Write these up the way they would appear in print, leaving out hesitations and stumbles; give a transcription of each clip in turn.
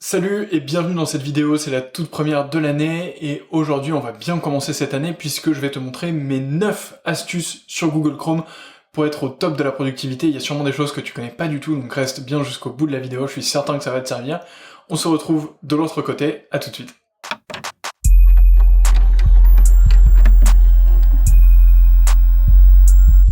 Salut et bienvenue dans cette vidéo, c'est la toute première de l'année et aujourd'hui on va bien commencer cette année puisque je vais te montrer mes 9 astuces sur Google Chrome pour être au top de la productivité. Il y a sûrement des choses que tu connais pas du tout, donc reste bien jusqu'au bout de la vidéo, je suis certain que ça va te servir. On se retrouve de l'autre côté, à tout de suite.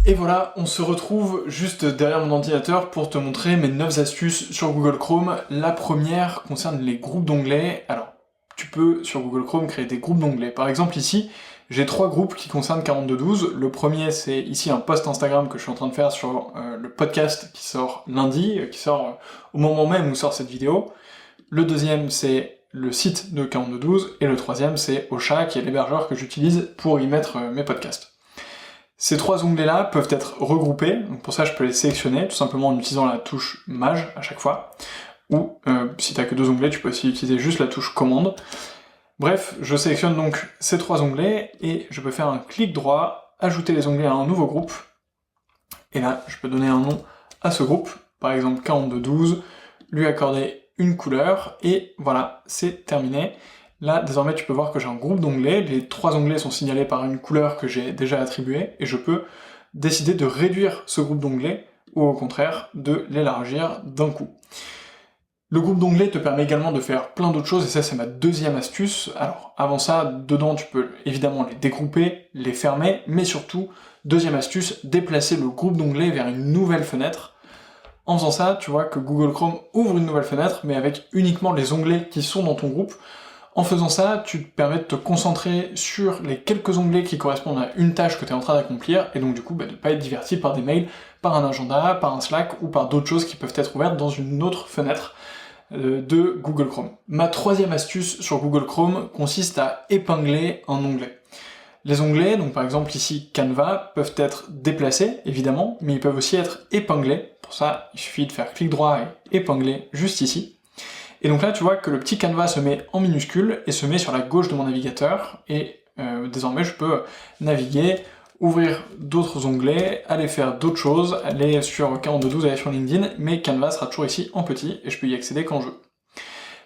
Et voilà, on se retrouve juste derrière mon ordinateur pour te montrer mes 9 astuces sur Google Chrome. La première concerne les groupes d'onglets. Alors, tu peux sur Google Chrome créer des groupes d'onglets. Par exemple ici, j'ai 3 groupes qui concernent 4212. Le premier, c'est ici un post Instagram que je suis en train de faire sur le podcast qui sort lundi, qui sort au moment même où sort cette vidéo. Le deuxième, c'est le site de 4212. Et le troisième, c'est Ocha, qui est l'hébergeur que j'utilise pour y mettre mes podcasts. Ces 3 onglets-là peuvent être regroupés, donc pour ça je peux les sélectionner, tout simplement en utilisant la touche Maj à chaque fois, ou si t'as que 2 onglets, tu peux aussi utiliser juste la touche Commande. Bref, je sélectionne donc ces 3 onglets, et je peux faire un clic droit, ajouter les onglets à un nouveau groupe, et là je peux donner un nom à ce groupe, par exemple 4212, lui accorder une couleur, et voilà, c'est terminé. Là, désormais, tu peux voir que j'ai un groupe d'onglets, les 3 onglets sont signalés par une couleur que j'ai déjà attribuée, et je peux décider de réduire ce groupe d'onglets, ou au contraire, de l'élargir d'un coup. Le groupe d'onglets te permet également de faire plein d'autres choses, et ça c'est ma deuxième astuce. Alors, avant ça, dedans tu peux évidemment les dégrouper, les fermer, mais surtout, deuxième astuce, déplacer le groupe d'onglets vers une nouvelle fenêtre. En faisant ça, tu vois que Google Chrome ouvre une nouvelle fenêtre, mais avec uniquement les onglets qui sont dans ton groupe. En faisant ça, tu te permets de te concentrer sur les quelques onglets qui correspondent à une tâche que tu es en train d'accomplir, et donc du coup de ne pas être diverti par des mails, par un agenda, par un Slack, ou par d'autres choses qui peuvent être ouvertes dans une autre fenêtre de Google Chrome. Ma troisième astuce sur Google Chrome consiste à épingler un onglet. Les onglets, donc par exemple ici Canva, peuvent être déplacés, évidemment, mais ils peuvent aussi être épinglés. Pour ça, il suffit de faire clic droit et épingler juste ici. Et donc là, tu vois que le petit Canva se met en minuscule et se met sur la gauche de mon navigateur, et désormais je peux naviguer, ouvrir d'autres onglets, aller faire d'autres choses, aller sur 4212, aller sur LinkedIn, mais Canva sera toujours ici en petit, et je peux y accéder quand je veux.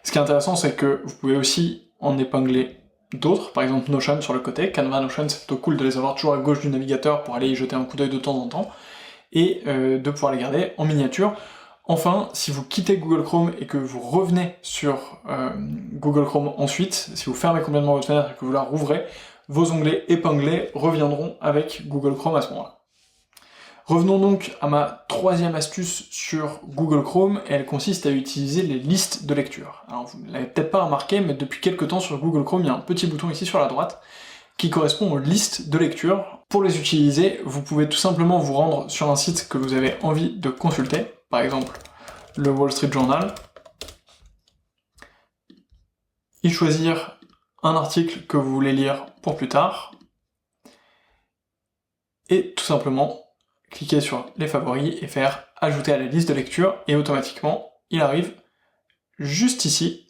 Ce qui est intéressant, c'est que vous pouvez aussi en épingler d'autres, par exemple Notion sur le côté. Canva, Notion, c'est plutôt cool de les avoir toujours à gauche du navigateur pour aller y jeter un coup d'œil de temps en temps, et de pouvoir les garder en miniature. Enfin, si vous quittez Google Chrome et que vous revenez sur Google Chrome ensuite, si vous fermez complètement votre fenêtre et que vous la rouvrez, vos onglets épinglés reviendront avec Google Chrome à ce moment-là. Revenons donc à ma troisième astuce sur Google Chrome, et elle consiste à utiliser les listes de lecture. Alors vous ne l'avez peut-être pas remarqué, mais depuis quelques temps sur Google Chrome, il y a un petit bouton ici sur la droite qui correspond aux listes de lecture. Pour les utiliser, vous pouvez tout simplement vous rendre sur un site que vous avez envie de consulter, par exemple le Wall Street Journal, y choisir un article que vous voulez lire pour plus tard, et tout simplement cliquer sur les favoris et faire ajouter à la liste de lecture, et automatiquement il arrive juste ici,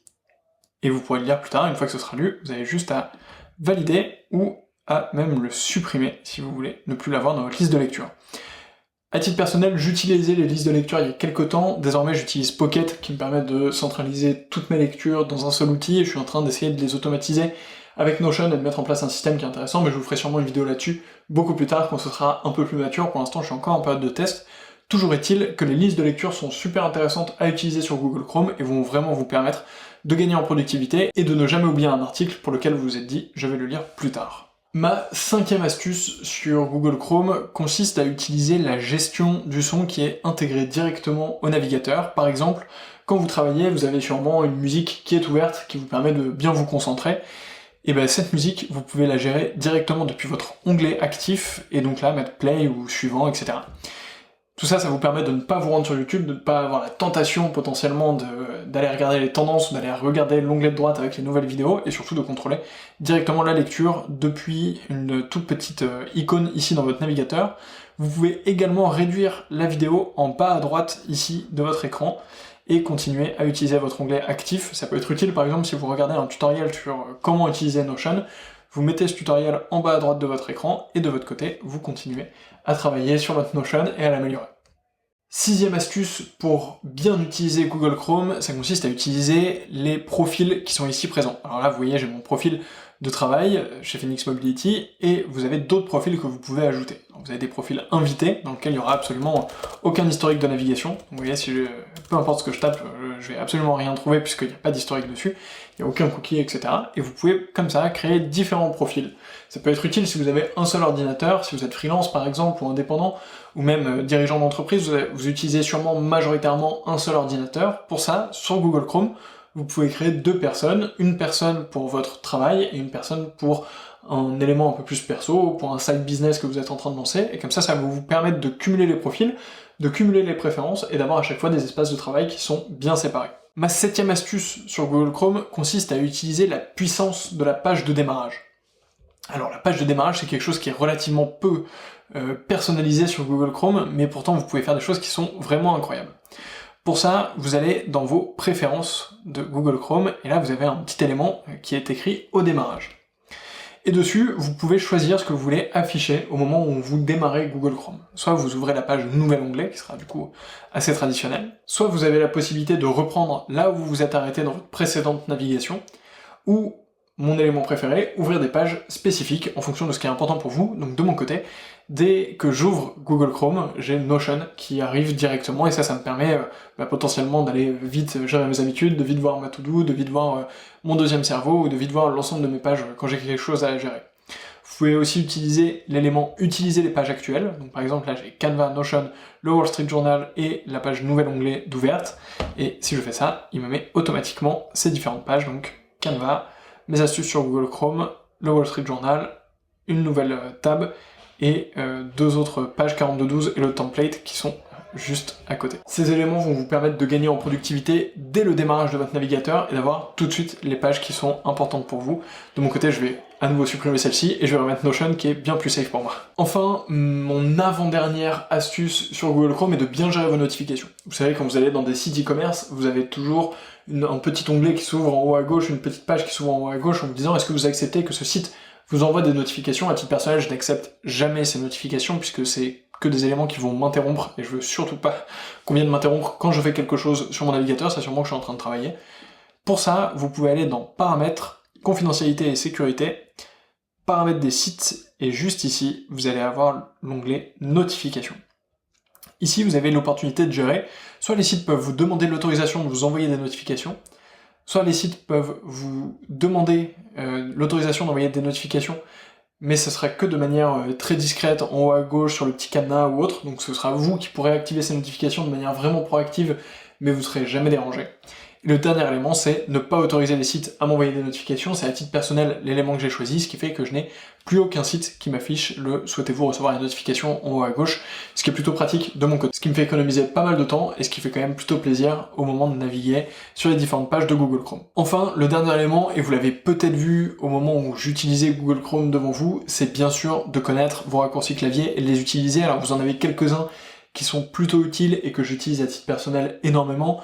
et vous pourrez le lire plus tard. Une fois que ce sera lu, vous avez juste à valider ou à même le supprimer si vous voulez ne plus l'avoir dans votre liste de lecture. À titre personnel, j'utilisais les listes de lecture il y a quelques temps, désormais j'utilise Pocket qui me permet de centraliser toutes mes lectures dans un seul outil, et je suis en train d'essayer de les automatiser avec Notion et de mettre en place un système qui est intéressant, mais je vous ferai sûrement une vidéo là-dessus beaucoup plus tard quand ce sera un peu plus mature. Pour l'instant je suis encore en période de test. Toujours est-il que les listes de lecture sont super intéressantes à utiliser sur Google Chrome et vont vraiment vous permettre de gagner en productivité et de ne jamais oublier un article pour lequel vous vous êtes dit je vais le lire plus tard. Ma cinquième astuce sur Google Chrome consiste à utiliser la gestion du son qui est intégrée directement au navigateur. Par exemple, quand vous travaillez, vous avez sûrement une musique qui est ouverte, qui vous permet de bien vous concentrer, et bien cette musique, vous pouvez la gérer directement depuis votre onglet actif, et donc là mettre play ou suivant, etc. Tout ça, ça vous permet de ne pas vous rendre sur YouTube, de ne pas avoir la tentation potentiellement d'aller regarder les tendances, ou d'aller regarder l'onglet de droite avec les nouvelles vidéos, et surtout de contrôler directement la lecture depuis une toute petite icône ici dans votre navigateur. Vous pouvez également réduire la vidéo en bas à droite ici de votre écran, et continuer à utiliser votre onglet actif. Ça peut être utile par exemple si vous regardez un tutoriel sur comment utiliser Notion, vous mettez ce tutoriel en bas à droite de votre écran, et de votre côté, vous continuez à travailler sur votre Notion et à l'améliorer. Sixième astuce pour bien utiliser Google Chrome, ça consiste à utiliser les profils qui sont ici présents. Alors là, vous voyez, j'ai mon profil de travail chez Phoenix Mobility, et vous avez d'autres profils que vous pouvez ajouter. Donc vous avez des profils invités, dans lesquels il n'y aura absolument aucun historique de navigation. Donc vous voyez, peu importe ce que je tape, je vais absolument rien trouver, puisqu'il n'y a pas d'historique dessus, il n'y a aucun cookie, etc. Et vous pouvez, comme ça, créer différents profils. Ça peut être utile si vous avez un seul ordinateur, si vous êtes freelance par exemple, ou indépendant, ou même dirigeant d'entreprise, vous utilisez sûrement majoritairement un seul ordinateur. Pour ça, sur Google Chrome, vous pouvez créer deux personnes, une personne pour votre travail et une personne pour un élément un peu plus perso, pour un side business que vous êtes en train de lancer, et comme ça, ça va vous permettre de cumuler les profils, de cumuler les préférences, et d'avoir à chaque fois des espaces de travail qui sont bien séparés. Ma septième astuce sur Google Chrome consiste à utiliser la puissance de la page de démarrage. Alors la page de démarrage, c'est quelque chose qui est relativement peu personnalisé sur Google Chrome, mais pourtant vous pouvez faire des choses qui sont vraiment incroyables. Pour ça, vous allez dans vos préférences de Google Chrome, et là vous avez un petit élément qui est écrit au démarrage. Et dessus, vous pouvez choisir ce que vous voulez afficher au moment où vous démarrez Google Chrome. Soit vous ouvrez la page Nouvel onglet, qui sera du coup assez traditionnel, soit vous avez la possibilité de reprendre là où vous vous êtes arrêté dans votre précédente navigation, ou mon élément préféré, ouvrir des pages spécifiques en fonction de ce qui est important pour vous. Donc de mon côté, dès que j'ouvre Google Chrome, j'ai Notion qui arrive directement, et ça me permet potentiellement d'aller vite gérer mes habitudes, de vite voir ma to-do, de vite voir mon deuxième cerveau, ou de vite voir l'ensemble de mes pages quand j'ai quelque chose à gérer. Vous pouvez aussi utiliser l'élément utiliser les pages actuelles. Donc par exemple là j'ai Canva, Notion, le Wall Street Journal et la page nouvel onglet d'ouverte. Et si je fais ça, il me met automatiquement ces différentes pages, donc Canva, mes astuces sur Google Chrome, le Wall Street Journal, une nouvelle tab, et deux autres pages 4212 et le template qui sont juste à côté. Ces éléments vont vous permettre de gagner en productivité dès le démarrage de votre navigateur et d'avoir tout de suite les pages qui sont importantes pour vous. De mon côté, je vais à nouveau supprimer celle-ci et je vais remettre Notion qui est bien plus safe pour moi. Enfin, mon avant-dernière astuce sur Google Chrome est de bien gérer vos notifications. Vous savez, quand vous allez dans des sites e-commerce, vous avez toujours un petit onglet qui s'ouvre en haut à gauche, une petite page qui s'ouvre en haut à gauche en vous disant est-ce que vous acceptez que ce site vous envoie des notifications. À titre personnel, je n'accepte jamais ces notifications puisque c'est que des éléments qui vont m'interrompre et je veux surtout pas qu'on vienne m'interrompre quand je fais quelque chose sur mon navigateur, c'est sûrement que je suis en train de travailler. Pour ça, vous pouvez aller dans Paramètres, Confidentialité et Sécurité, Paramètres des sites, et juste ici, vous allez avoir l'onglet Notifications. Ici, vous avez l'opportunité de gérer, soit les sites peuvent vous demander l'autorisation de vous envoyer des notifications, soit les sites peuvent vous demander l'autorisation d'envoyer des notifications, mais ce sera que de manière très discrète, en haut à gauche, sur le petit cadenas ou autre, donc ce sera vous qui pourrez activer ces notifications de manière vraiment proactive, mais vous ne serez jamais dérangé. Et le dernier élément, c'est ne pas autoriser les sites à m'envoyer des notifications, c'est à titre personnel l'élément que j'ai choisi, ce qui fait que je n'ai plus aucun site qui m'affiche le « souhaitez-vous recevoir une notification » en haut à gauche, ce qui est plutôt pratique de mon côté, ce qui me fait économiser pas mal de temps, et ce qui fait quand même plutôt plaisir au moment de naviguer sur les différentes pages de Google Chrome. Enfin, le dernier élément, et vous l'avez peut-être vu au moment où j'utilisais Google Chrome devant vous, c'est bien sûr de connaître vos raccourcis clavier et de les utiliser. Alors vous en avez quelques-uns qui sont plutôt utiles et que j'utilise à titre personnel énormément.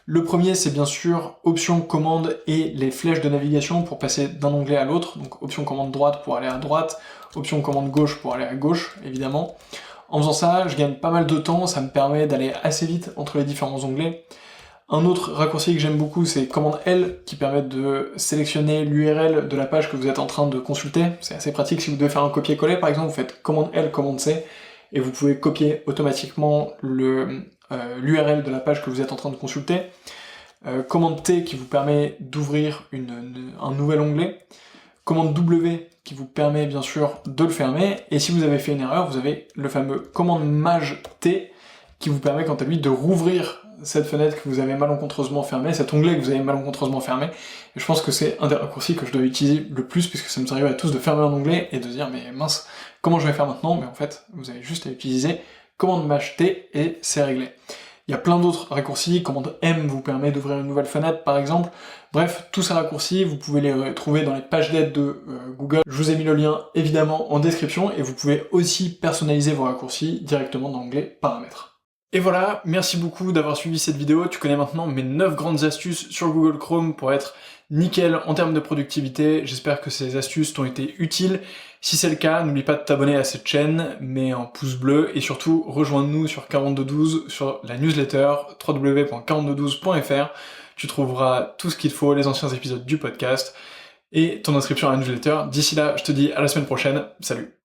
Le premier, c'est bien sûr option commande et les flèches de navigation pour passer d'un onglet à l'autre, donc option commande droite pour aller à droite, option commande gauche pour aller à gauche, évidemment. En faisant ça, je gagne pas mal de temps, ça me permet d'aller assez vite entre les différents onglets. Un autre raccourci que j'aime beaucoup, c'est commande L, qui permet de sélectionner l'URL de la page que vous êtes en train de consulter. C'est assez pratique si vous devez faire un copier-coller, par exemple, vous faites commande L, commande C, et vous pouvez copier automatiquement l'URL de la page que vous êtes en train de consulter. Commande T qui vous permet d'ouvrir un nouvel onglet. Commande W qui vous permet bien sûr de le fermer. Et si vous avez fait une erreur, vous avez le fameux commande Maj T qui vous permet quant à lui de rouvrir cette fenêtre que vous avez malencontreusement fermée, cet onglet que vous avez malencontreusement fermé. Et je pense que c'est un des raccourcis que je dois utiliser le plus, puisque ça nous arrive à tous de fermer un onglet et de se dire mais mince, comment je vais faire maintenant? Mais en fait, vous avez juste à utiliser commande Maj T et c'est réglé. Il y a plein d'autres raccourcis, commande M vous permet d'ouvrir une nouvelle fenêtre par exemple. Bref, tous ces raccourcis, vous pouvez les trouver dans les pages d'aide de Google. Je vous ai mis le lien évidemment en description et vous pouvez aussi personnaliser vos raccourcis directement dans l'onglet paramètres. Et voilà, merci beaucoup d'avoir suivi cette vidéo. Tu connais maintenant mes 9 grandes astuces sur Google Chrome pour être nickel en termes de productivité. J'espère que ces astuces t'ont été utiles. Si c'est le cas, n'oublie pas de t'abonner à cette chaîne, mets un pouce bleu, et surtout, rejoins-nous sur 4212 sur la newsletter www.4212.fr. Tu trouveras tout ce qu'il faut, les anciens épisodes du podcast, et ton inscription à la newsletter. D'ici là, je te dis à la semaine prochaine, salut!